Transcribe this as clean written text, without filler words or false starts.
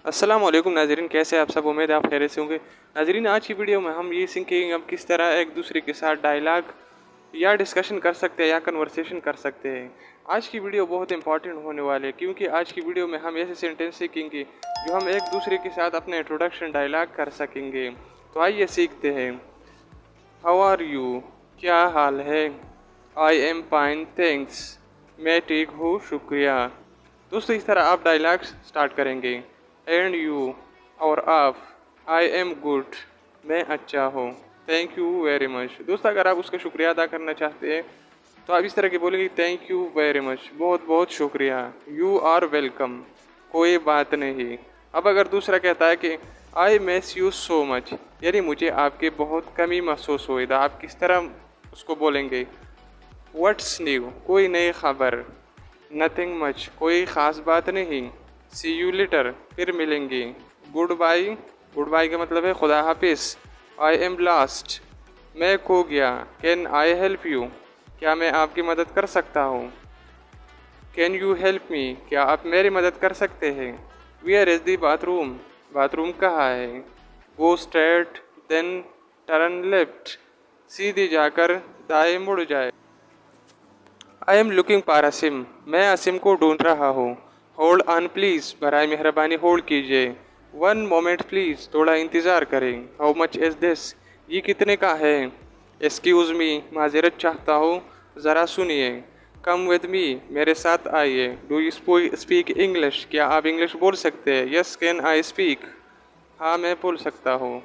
अस्सलाम वालेकुम नाज़रीन, कैसे आप सब? उम्मीद है आप खैरियत से होंगे। नाज़रीन, आज की वीडियो में हम ये सीखेंगे हम किस तरह एक दूसरे के साथ डायलॉग या डिस्कशन कर सकते हैं या कन्वर्सेशन कर सकते हैं। आज की वीडियो बहुत इंपॉर्टेंट होने वाली है क्योंकि आज की वीडियो में हम ऐसे सेंटेंस सीखेंगे जो हम एक दूसरे के साथ अपने इंट्रोडक्शन डायलॉग कर सकेंगे। तो आइए सीखते हैं। How are you? क्या हाल है? I am fine thanks. मैं ठीक हूँ, शुक्रिया। दोस्तों, इस तरह आप डायलॉग्स स्टार्ट करेंगे। एंड यू और आप? I am good. मैं अच्छा हूँ। Thank you very much. दोस्तों, अगर आप उसका शुक्रिया अदा करना चाहते हैं तो आप इस तरह के बोलेंगे, थैंक यू वेरी मच, बहुत बहुत शुक्रिया। यू आर वेलकम, कोई बात नहीं। अब अगर दूसरा कहता है कि I miss you so much, यानी मुझे आपकी बहुत कमी महसूस हुई, था आप किस तरह उसको बोलेंगे? What's new? कोई नई खबर। नथिंग मच, कोई ख़ास बात नहीं। सी यू लेटर, फिर मिलेंगे। गुड बाय, गुड बाय का मतलब है खुदा हाफिज़। आई एम लास्ट, मैं खो गया। Can I help you? क्या मैं आपकी मदद कर सकता हूँ? Can you help me? क्या आप मेरी मदद कर सकते हैं? Where is the bathroom? Bathroom कहाँ है? Go straight then turn left, सीधे जाकर दाएं मुड़ जाए। I am looking for Asim, मैं असीम को ढूंढ रहा हूँ। होल्ड ऑन प्लीज़, बराए मेहरबानी होल्ड कीजिए। वन मोमेंट प्लीज़, थोड़ा इंतज़ार करें। How much is this? ये कितने का है? एक्सक्यूज़ मी, माजरत चाहता हूँ, ज़रा सुनिए। कम विद मी, मेरे साथ आइए। Do you speak English? क्या आप इंग्लिश बोल सकते हैं? Yes can I speak? हाँ, मैं बोल सकता हूँ।